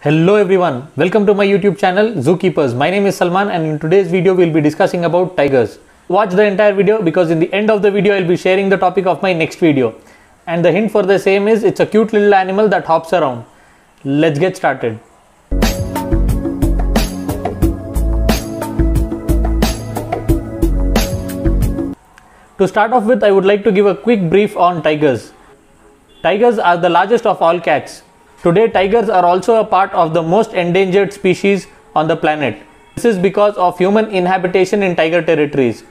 Hello everyone, welcome to my YouTube channel Zookeepers. My name is Salman and in today's video we'll be discussing about tigers. Watch the entire video because in the end of the video I'll be sharing the topic of my next video. And the hint for the same is it's a cute little animal that hops around. Let's get started. To start off with, I would like to give a quick brief on tigers. Tigers are the largest of all cats. Today, tigers are also a part of the most endangered species on the planet. This is because of human inhabitation in tiger territories.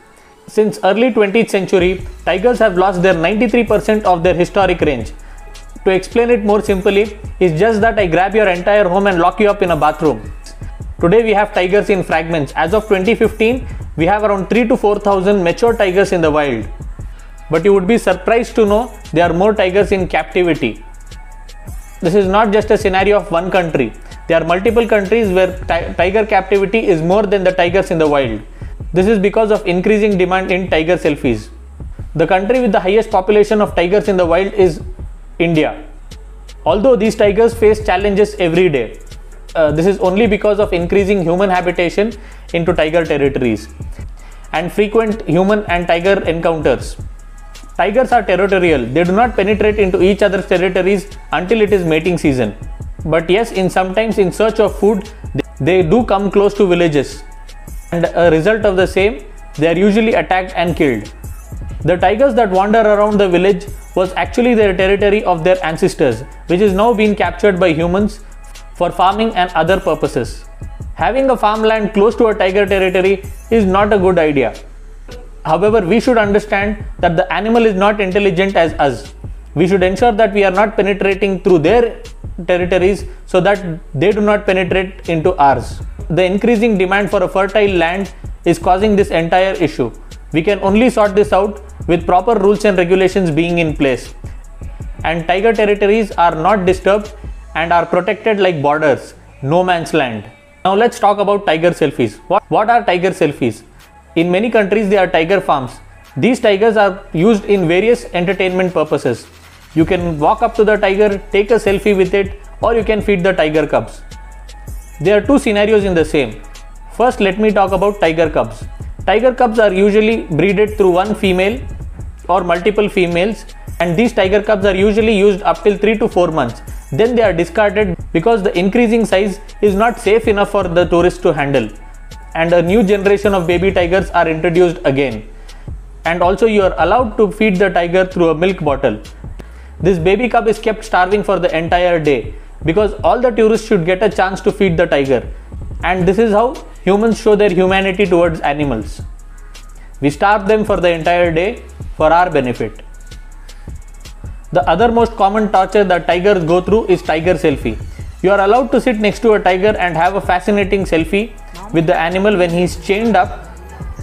Since early 20th century, tigers have lost their 93% of their historic range. To explain it more simply, it's just that I grab your entire home and lock you up in a bathroom. Today we have tigers in fragments. As of 2015, we have around 3 to 4,000 mature tigers in the wild. But you would be surprised to know there are more tigers in captivity. This is not just a scenario of one country. There are multiple countries where tiger captivity is more than the tigers in the wild. This is because of increasing demand in tiger selfies. The country with the highest population of tigers in the wild is India. Although these tigers face challenges every day, this is only because of increasing human habitation into tiger territories and frequent human and tiger encounters. Tigers are territorial. They do not penetrate into each other's territories until it is mating season. But yes, sometimes in search of food, they do come close to villages. And a result of the same, they are usually attacked and killed. The tigers that wander around the village was actually their territory of their ancestors, which is now being captured by humans for farming and other purposes. Having a farmland close to a tiger territory is not a good idea. However, we should understand that the animal is not intelligent as us. We should ensure that we are not penetrating through their territories so that they do not penetrate into ours. The increasing demand for a fertile land is causing this entire issue. We can only sort this out with proper rules and regulations being in place. And tiger territories are not disturbed and are protected like borders, no man's land. Now let's talk about tiger selfies. What are tiger selfies? In many countries, there are tiger farms. These tigers are used in various entertainment purposes. You can walk up to the tiger, take a selfie with it, or you can feed the tiger cubs. There are two scenarios in the same. First, let me talk about tiger cubs. Tiger cubs are usually breeded through one female or multiple females, and these tiger cubs are usually used up till 3 to 4 months. Then they are discarded because the increasing size is not safe enough for the tourists to handle. And a new generation of baby tigers are introduced again. And also you are allowed to feed the tiger through a milk bottle. This baby cub is kept starving for the entire day because all the tourists should get a chance to feed the tiger. And this is how humans show their humanity towards animals. We starve them for the entire day for our benefit. The other most common torture that tigers go through is tiger selfie. You are allowed to sit next to a tiger and have a fascinating selfie with the animal when he is chained up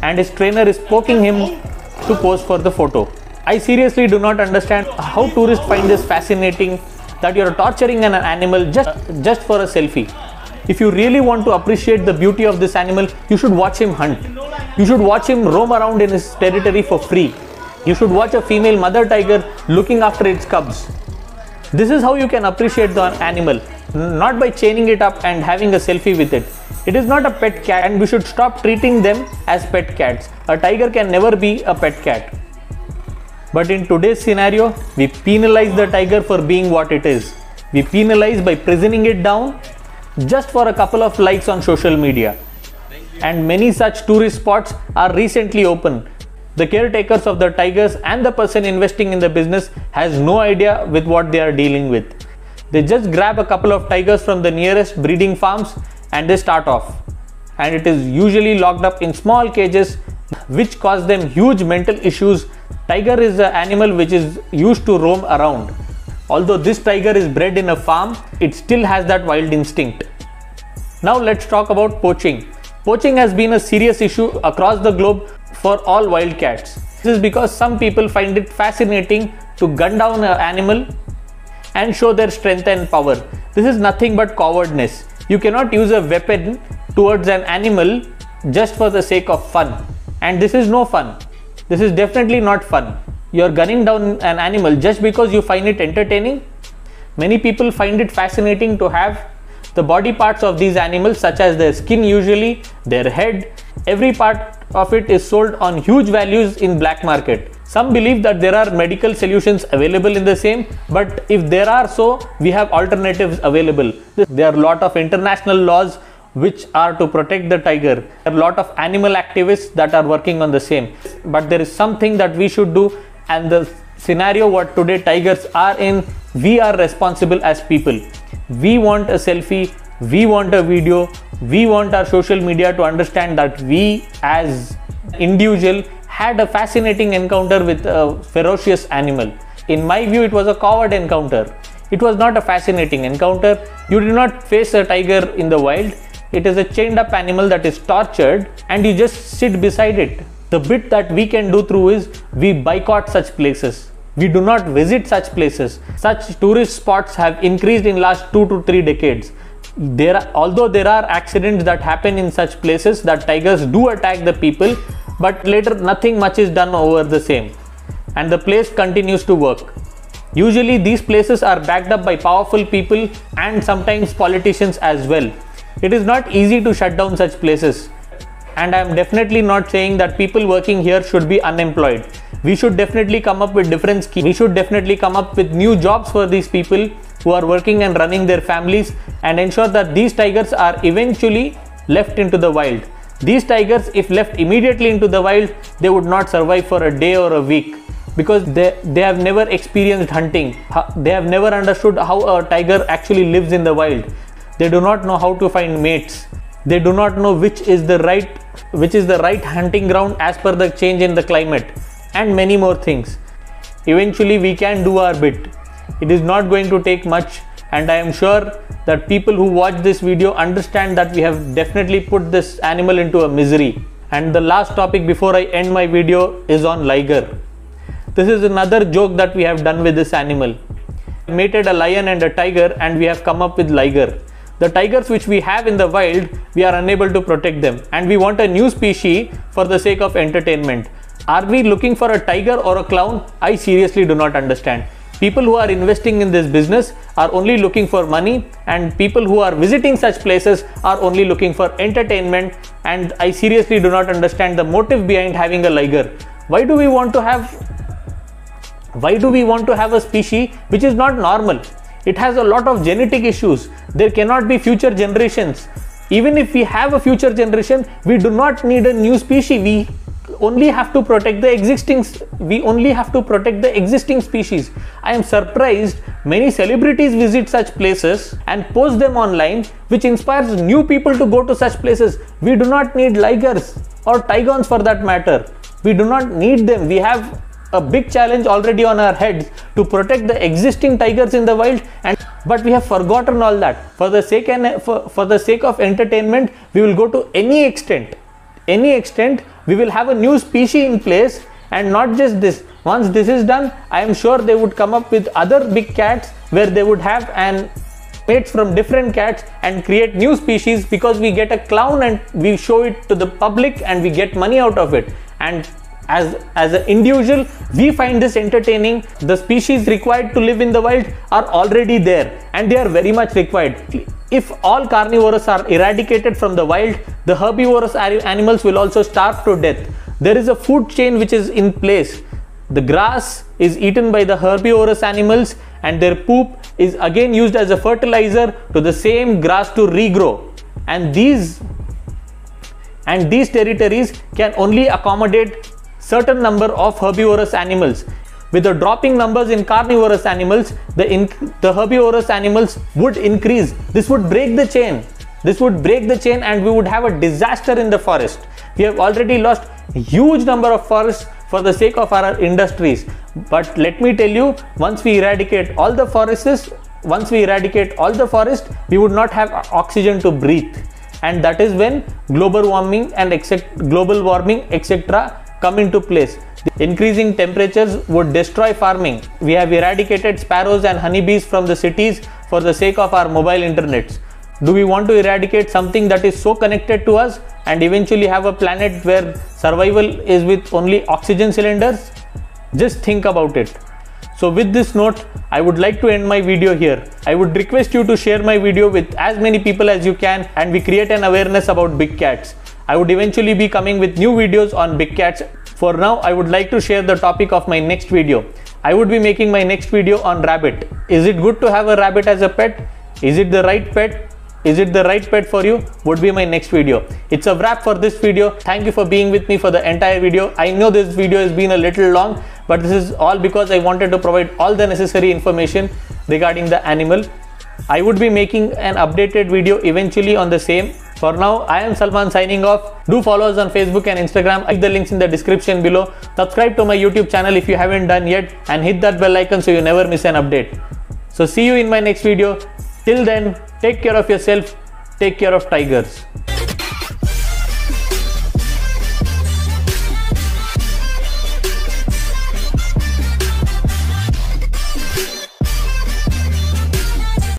and his trainer is poking him to pose for the photo. I seriously do not understand how tourists find this fascinating that you are torturing an animal just for a selfie. If you really want to appreciate the beauty of this animal, you should watch him hunt. You should watch him roam around in his territory for free. You should watch a female mother tiger looking after its cubs. This is how you can appreciate the animal, not by chaining it up and having a selfie with it. It is not a pet cat and we should stop treating them as pet cats. A tiger can never be a pet cat. But in today's scenario, we penalize the tiger for being what it is. We penalize by prisoning it down just for a couple of likes on social media. And many such tourist spots are recently open. The caretakers of the tigers and the person investing in the business has no idea with what they are dealing with. They just grab a couple of tigers from the nearest breeding farms and they start off. And it is usually locked up in small cages which cause them huge mental issues. Tiger is an animal which is used to roam around. Although this tiger is bred in a farm, it still has that wild instinct. Now let's talk about poaching. Poaching has been a serious issue across the globe for all wild cats. This is because some people find it fascinating to gun down an animal and show their strength and power. This is nothing but cowardness. You cannot use a weapon towards an animal just for the sake of fun. And this is no fun. This is definitely not fun. You are gunning down an animal just because you find it entertaining. Many people find it fascinating to have The body parts of these animals, such as their skin usually, their head, every part of it is sold on huge values in black market. Some believe that there are medical solutions available in the same, but if there are so, we have alternatives available. There are a lot of international laws which are to protect the tiger. There are a lot of animal activists that are working on the same. But there is something that we should do, and the scenario what today tigers are in, we are responsible as people. We want a selfie, we want a video, we want our social media to understand that we as individual had a fascinating encounter with a ferocious animal. In my view, it was a coward encounter. It was not a fascinating encounter. You did not face a tiger in the wild. It is a chained up animal that is tortured and you just sit beside it. The bit that we can do through is we boycott such places. We do not visit such places. Such tourist spots have increased in last 2 to 3 decades. Although there are accidents that happen in such places that tigers do attack the people, but later nothing much is done over the same, and the place continues to work. Usually these places are backed up by powerful people and sometimes politicians as well. It is not easy to shut down such places, and I am definitely not saying that people working here should be unemployed. We should definitely come up with different schemes. We should definitely come up with new jobs for these people who are working and running their families, and ensure that these tigers are eventually left into the wild. These tigers, if left immediately into the wild, they would not survive for a day or a week, because they have never experienced hunting. They have never understood how a tiger actually lives in the wild. They do not know how to find mates. They do not know which is the right hunting ground as per the change in the climate, and many more things. Eventually we can do our bit. It is not going to take much, and I am sure that people who watch this video understand that we have definitely put this animal into a misery. And the last topic before I end my video is on Liger. This is another joke that we have done with this animal. We mated a lion and a tiger and we have come up with Liger. The tigers which we have in the wild, we are unable to protect them, and we want a new species for the sake of entertainment. Are we looking for a tiger or a clown? I seriously do not understand. People who are investing in this business are only looking for money, and people who are visiting such places are only looking for entertainment, and I seriously do not understand the motive behind having a Liger. Why do we want to have a species which is not normal? It has a lot of genetic issues. There cannot be future generations. Even if we have a future generation, we do not need a new species. We only have to protect the existing species. I am surprised many celebrities visit such places and post them online, which inspires new people to go to such places. We do not need Ligers or Tigons for that matter. We do not need them. We have a big challenge already on our heads to protect the existing tigers in the wild, but we have forgotten all that. For the sake of entertainment, we will go to any extent. We will have a new species in place, and not just this. Once this is done, I am sure they would come up with other big cats where they would have mates from different cats and create new species, because we get a clown and we show it to the public and we get money out of it. And as an individual, we find this entertaining. The species required to live in the wild are already there, and they are very much required. If all carnivores are eradicated from the wild, the herbivorous animals will also starve to death. There is a food chain which is in place. The grass is eaten by the herbivorous animals, and their poop is again used as a fertilizer to the same grass to regrow. And these territories can only accommodate certain number of herbivorous animals. With the dropping numbers in carnivorous animals, the herbivorous animals would increase. This would break the chain. And we would have a disaster in the forest. We have already lost a huge number of forests for the sake of our industries. But let me tell you, once we eradicate all the forests, we would not have oxygen to breathe. And that is when global warming, etc. come into place. The increasing temperatures would destroy farming. We have eradicated sparrows and honeybees from the cities for the sake of our mobile internets. Do we want to eradicate something that is so connected to us and eventually have a planet where survival is with only oxygen cylinders? Just think about it. So with this note, I would like to end my video here. I would request you to share my video with as many people as you can, and we create an awareness about big cats. I would eventually be coming with new videos on big cats. For now, I would like to share the topic of my next video. I would be making my next video on rabbit. Is it good to have a rabbit as a pet? Is it the right pet? Is it the right pet for you? Would be my next video. It's a wrap for this video. Thank you for being with me for the entire video. I know this video has been a little long, but this is all because I wanted to provide all the necessary information regarding the animal. I would be making an updated video eventually on the same. For now, I am Salman signing off. Do follow us on Facebook and Instagram. I'll leave the links in the description below. Subscribe to my YouTube channel if you haven't done yet, and hit that bell icon so you never miss an update. So see you in my next video. Till then, take care of yourself, take care of tigers.